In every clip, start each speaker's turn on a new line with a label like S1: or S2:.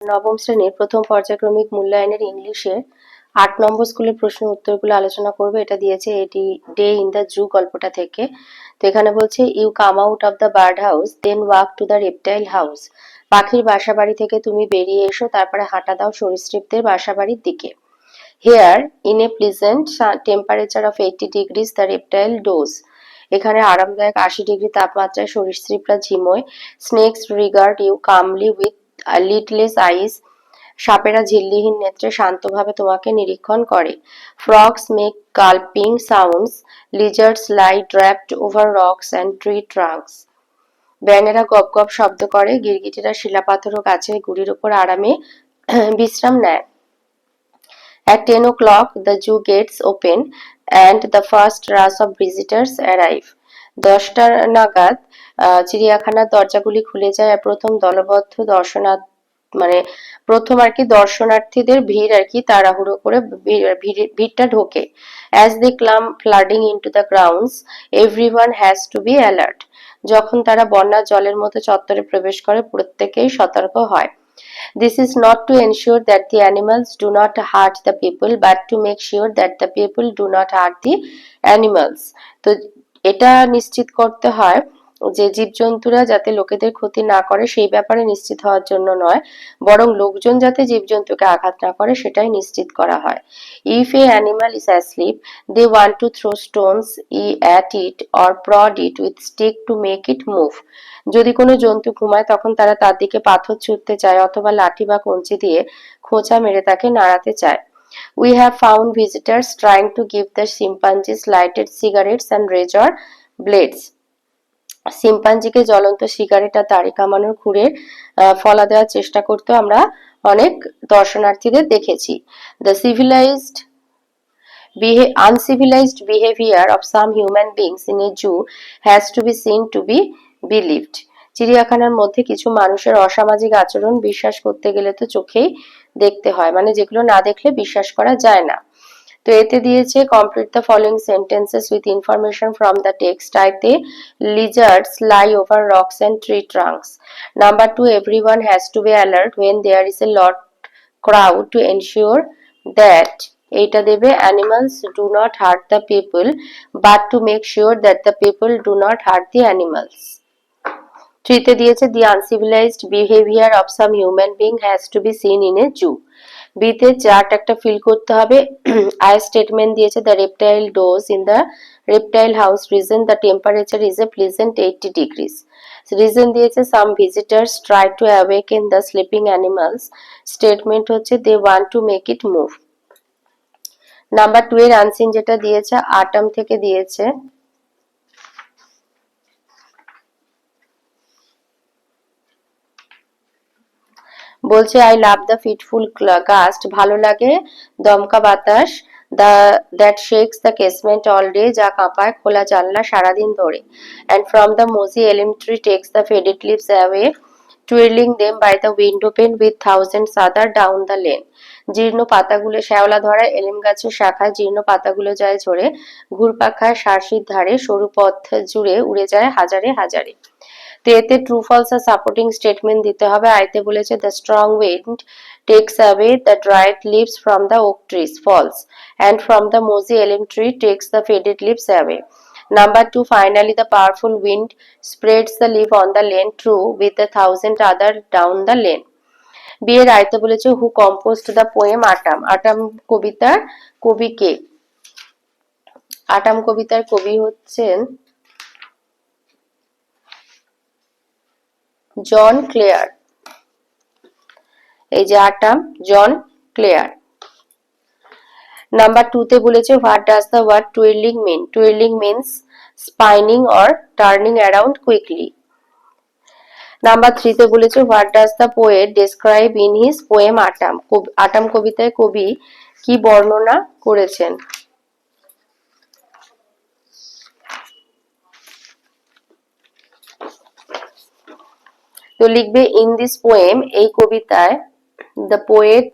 S1: নবম শ্রেণীর প্রথম পর্যায়ক্রমিক মূল্যায়নের ইংলিশের ৮ নম্বর স্কুলের প্রশ্ন উত্তরগুলো আলোচনা করবে। এটা দিয়েছে এটি ডে ইন দ্য জু গল্পটা থেকে। তো এখানে বলছে you come out of the bird house then walk to the reptile house. পাখির বাসাবাড়ি থেকে তুমি বেরিয়ে এসো, তারপরে হাঁটা দাও সরীসৃপদের বাসাবাড়ির দিকে। Here in a pleasant temperature of 80 degrees the reptile doze. এখানে আরামদায়ক 80 ডিগ্রি তাপমাত্রায় সরীসৃপরা ঝিমোয়। Snakes regard you calmly with lidless eyes. সাপেরা ঝিল্লিহীন নেত্রে শান্তভাবে তোমাকে নিরীক্ষণ করে। Frogs make gulping sounds, lizards lie draped over rocks and tree trunks. ব্যাঙেরা গপ গপ শব্দ করে, গিরগিটিরা শিলাপাথর ও গাছের গুড়ির উপর আরামে বিশ্রাম নেয়। At 10 o'clock, the zoo gates open and the first rush of visitors arrive. 10টা নাগাদ চিড়িয়াখানার দরজাগুলি খুলে যায় আর প্রথম দলবদ্ধ দর্শনার্থীদের ভিড় আর কি তাড়াহুড়ো করে ভিড়টা ঢোকে। As they come flooding into the grounds, everyone has to be alert. যখন তারা বন্যার জলের মতো চত্বরে প্রবেশ করে, প্রত্যেকেই সতর্ক হয়। This is not to ensure that the animals do not hurt the people, but to make sure that the people do not hurt the animals. তো এটা নিশ্চিত করতে হয় যে জীবজন্তুরা যাতে লোকেদের ক্ষতি না করে সেই ব্যাপারে নিশ্চিত হওয়ার জন্য নয়, বরং লোকজন যাতে জীবজন্তুকে আঘাত না করে সেটাই নিশ্চিত করা হয়। If a animal is asleep, they want to throw stones at it or prod it with stick to make it move. যদি কোনো জন্তু ঘুমায় তখন তারা তার দিকে পাথর ছুঁড়তে চায় অথবা লাঠি বা কঞ্চি দিয়ে খোঁচা মেরে তাকে নাড়াতে চায়। We have found visitors trying to give the chimpanzees lighted cigarettes and razor blades. শিম্পাঞ্জিকে জ্বলন্ত সিগারেট আর দাড়ি কামানোর ঘুরে ফলা দেওয়ার চেষ্টা করতে আমরা অনেক দর্শনার্থীদের দেখেছি। The uncivilized behavior of some human beings in a zoo has to be seen to be believed. চিড়িয়াখানার মধ্যে কিছু মানুষের অসামাজিক আচরণ বিশ্বাস করতে গেলে তো চোখেই দেখতে হয়, মানে যেগুলো না দেখলে বিশ্বাস করা যায় না। তো এতে দিয়েছে complete the following sentences with information from the text. আইতে lizards lie over rocks and tree trunks. Number 2, everyone has to be alert when there is a lot crowd to ensure that এইটা দেবে animals do not hurt the people but to make sure that the people do not hurt the animals. 3 তে দিয়েছে the uncivilized behavior of some human being has to be seen in a zoo. বিতে chart একটা feel করতে হবে। I statement দিয়েছে the reptile does in the reptile house reason the temperature is a pleasant 80 degrees. Reason দিয়েছে some visitors try to awaken the sleeping animals. Statement হচ্ছে they want to make it move. Number 2 এর unseen যেটা দিয়েছে autumn থেকে দিয়েছে। বলছে I love the fitful gust, ভালো লাগে দমকা বাতাস, that shakes the casement all day, যা কাঁপায় খোলা জানলা সারাদিন ধরে, and from the mossy elm tree takes the faded leaves away, twirling them by the window pane with thousands other down the lane. জীর্ণ পাতাগুলো শ্যাওলা ধরা এলিম গাছের শাখায় জীর্ণ পাতাগুলো যায় ঝরে, ঘুরপাখায় শার্শির ধারে সরু পথ জুড়ে উড়ে যায় হাজারে হাজারে। তো এতে ট্রু ফলস আর সাপোর্টিং স্টেটমেন্ট দিতে হবে। আইতে বলেছে the strong wind takes away the dried leaves from the oak trees falls, and from the mossy elm tree takes the faded leaves away. Number 2, finally the powerful wind spreads the leaf on the lane true with a thousand other down the lane. বিয়ের আইতে বলেছে হু composed the poem autumn. আটাম কবিতার কবি কে? আটাম কবিতার কবি হচ্ছেন জন Claire. এই যে আটাম, জন ক্লেয়ার। নাম্বার 2 তে বলেছে what does the word twirling mean? Twirling means spinning or turning around quickly. Number 3 তে বলেছে what does the poet describe in his poem autumn? Autumn কবিতায় কবি কি বর্ণনা করেছেন? তো লিখবে ইন দিস পোয়েম, এই কবিতায় the poet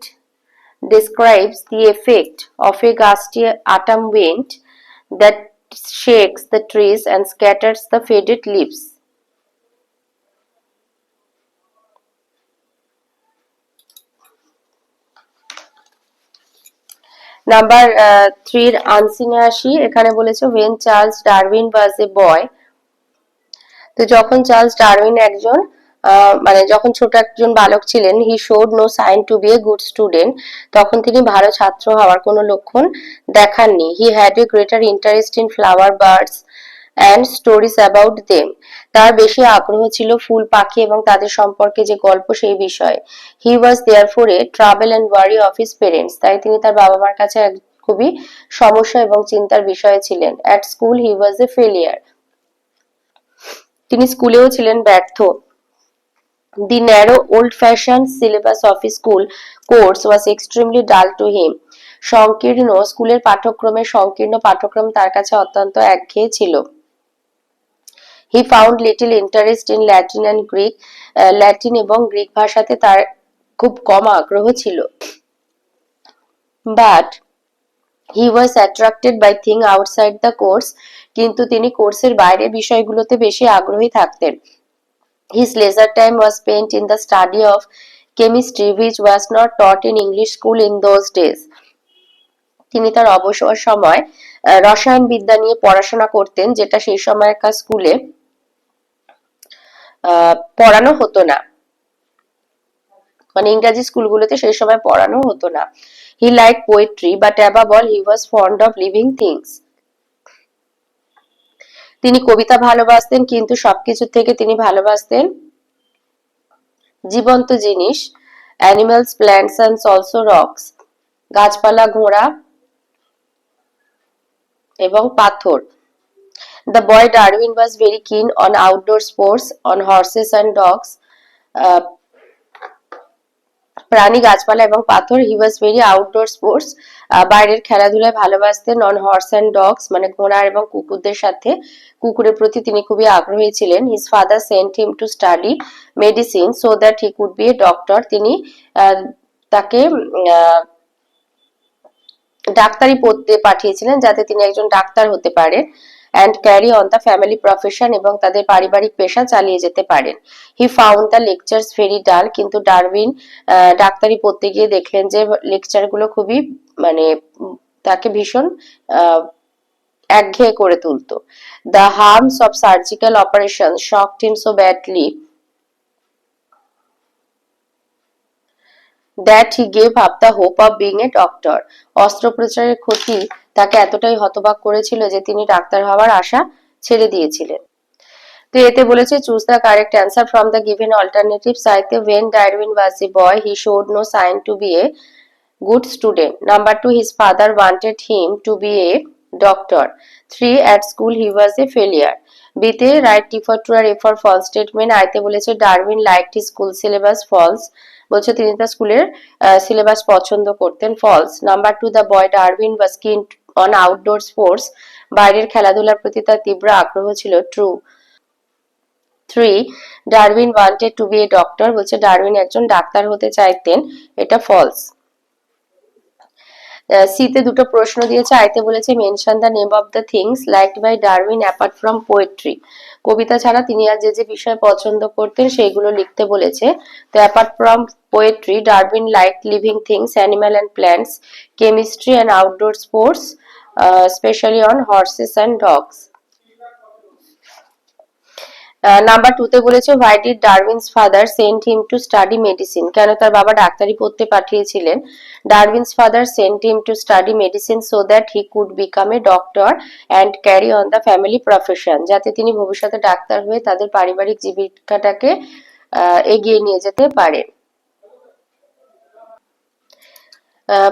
S1: describes the effect of a gusty autumn wind that shakes the trees and scatters the faded leaves. Number 3 এর আনসিনে আসি। এখানে বলেছে when Charles Darwin was a boy, তো যখন চার্লস ডারউইন একজন মানে যখন ছোট একজন বালক ছিলেন, he showed no sign to be a good student, তখন তিনি ভালো ছাত্র হওয়ার কোনো লক্ষণ দেখাননি। He had a greater interest in flower, birds and stories about them, তার বেশি আগ্রহ ছিল ফুল, পাখি এবং তাদের সম্পর্কে যে গল্প সেই বিষয়ে। He was therefore a trouble and worry of his parents, তাই তিনি তার বাবা মার কাছে এক খুবই সমস্যা এবং চিন্তার বিষয়ে ছিলেন। At school he was A failure, তিনি স্কুলেও ছিলেন ব্যর্থ। The narrow, old-fashioned syllabus of his school course was extremely dull to him. সংকীর্ণ স্কুলের পাঠ্যক্রমের সংকীর্ণ পাঠ্যক্রম তার কাছে অত্যন্ত একঘেয়ে ছিল। He found little interest in Latin and Greek. Latin এবং গ্রিক ভাষাতে তার খুব কম আগ্রহ ছিল। But he was attracted by things outside the course. কিন্তু তিনি কোর্সের বাইরের বিষয়গুলোতে বেশি আগ্রহী থাকতেন। His leisure time was spent in the study of chemistry, which was not taught in English school in those days. তিনি তার অবসর সময় রসায়ন বিদ্যা নিয়ে পড়াশোনা করতেন, যেটা সেই সময়কার স্কুলে পড়ানো হতো না, মানে ইংরেজি স্কুলগুলোতে সেই সময় পড়ানো হতো না। He liked poetry, but above all he was fond of living things. তিনি কবিতা ভালোবাসতেন, কিন্তু সবকিছু থেকে তিনি ভালোবাসতেন জীবন্ত জিনিস, animals, plants and also rocks, গাছপালা, ঘোড়া এবং পাথর। The boy Darwin was very keen on outdoor sports, on horses and dogs. প্রাণী, গাছপালা এবং পাথর। হি ওয়াজ ভেরি আউটডোর স্পোর্টস, বাইরের খেলাধুলায় ভালোবাসতেন। অন হর্স অ্যান্ড ডগস, মানে ঘোড়া এবং কুকুরদের সাথে, কুকুরের প্রতি তিনি খুবই আগ্রহী ছিলেন। His father sent him to study medicine so that he could be a doctor, তিনি তাকে ডাক্তারি পড়তে পাঠিয়েছিলেন যাতে তিনি একজন ডাক্তার হতে পারেন। And carry on the family profession, এবং তাদের পারিবারিক পেশা চালিয়ে যেতে পারেন। He found the lectures very ডাল, কিন্তু ডারউইন ডাক্তারি পড়তে গিয়ে দেখলেন যে লেকচারগুলো খুবই মানে তাকে ভীষণ একঘেয়ে করে তুলতো। The harms of surgical operation shocked him so badly that he gave up the hope of being a doctor. অস্ত্রোপচারের ক্ষতি তাকে এতটাই হতবাক করেছিল যে তিনি ডাক্তার হওয়ার আশা ছেড়ে দিয়েছিলেন। তো এতে বলেছে choose the correct answer from the given alternatives. আইতে when Darwin was a boy he showed no sign to be a good student. Number 2, his father wanted him to be a doctor. 3, at school he was a failure. বিতে write T for true আর F for false statement. আইতে বলেছে Darwin liked his school syllabus, false বলছে তিনি তার স্কুলের syllabus পছন্দ করতেন, false. Number 2, the boy Darwin was keen on outdoor sports, বাইরের খেলাধুলার প্রতি তার তীব্র আগ্রহ ছিল, true. 3, Darwin wanted to be a doctor, বলছে ডারউইন একজন ডাক্তার হতে চাইতেন, এটা ফলস। সিতে দুটো প্রশ্ন দিয়েছে। আইতে বলেছে mention the name of the things liked by Darwin apart from poetry, কবিতা ছাড়া তিনি আর যে যে বিষয় পছন্দ করতেন সেইগুলো লিখতে বলেছে। তো apart from poetry, Darwin like living things, animal and plants, chemistry and outdoor sports, specially on horse's and dogs. Number 2 তে বলেছে why did Darwin's father sent him to study medicine, কেন তার বাবা ডাক্তারি পড়তে পাঠিয়েছিলেন। Darwin's father sent him to study medicine so that he could become a doctor and carry on the family profession, যাতে তিনি ভবিষ্যতে ডাক্তার হয়ে তাদের পারিবারিক জীবিকাটাকে এগিয়ে নিয়ে যেতে পারেন।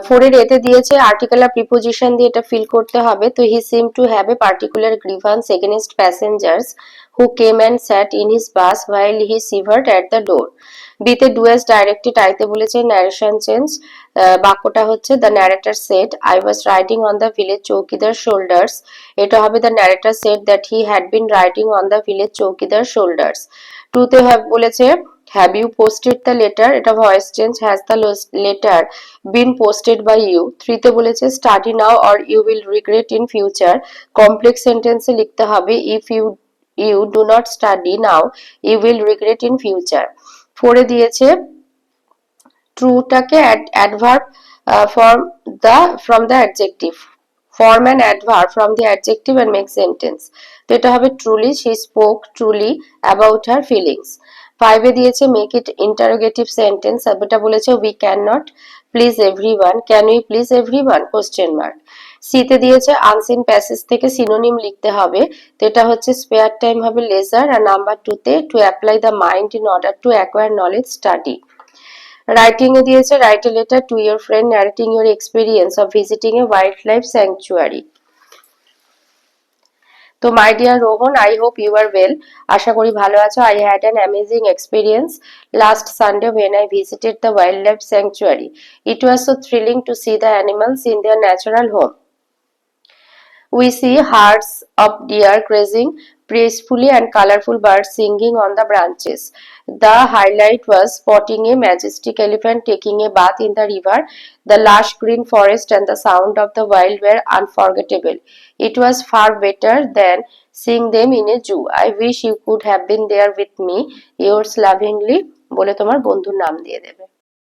S1: 4 এর এতে দিয়েছে আর্টিকেল আর প্রিপোজিশন দিয়ে এটা ফিল করতে হবে। তো he seem to have a particular grievance against passengers who came and sat in his bus while he shivered at the door. বিতে ডু অ্যাজ ডাইরেক্টেড, আইতে বলেছে ন্যারেশন চেঞ্জ। বাক্যটা হচ্ছে the narrator said I was riding on the village chowkidar shoulders, এটা হবে the narrator said that he had been riding on the village chowkidar shoulders. টুতে বলেছে have you posted the letter, এটা voice change, has the letter been posted by you. 3 তে বলেছে study now or you will regret in future, complex সেন্টেন্সে লিখতে হবে if you do not study now you will regret in future. 4 এ দিয়েছে ট্রুটাকে adverb from the adjective, form an adverb from the adjective and make sentence. তো এটা হবে truly she spoke truly about her feelings. 5 এ দিয়েছে make it interrogative sentence, এটা বলেছে we cannot please everyone, can we please everyone question mark. C তে দিয়েছে unseen passage থেকে synonym লিখতে হবে, তো এটা হচ্ছে spare time হবে leisure, আর নাম্বার 2 তে to apply the mind in order to acquire knowledge study. Writing A দিয়েছে write a letter to your friend narrating your experience of visiting a wildlife sanctuary. তো my dear Rohan, I hope you are well, আশা করি ভালো আছো। I had an amazing experience last Sunday when I visited the wildlife sanctuary. It was so thrilling to see the animals in their natural home. We see herds of deer grazing peacefully and colorful birds singing on the branches. The highlight was spotting a majestic elephant taking a bath in the river. The lush green forest and the sound of the wild were unforgettable. It was far better than seeing them in a zoo. I wish you could have been there with me. Yours lovingly, বলে তোমার বন্ধুর নাম দিয়ে দেবে।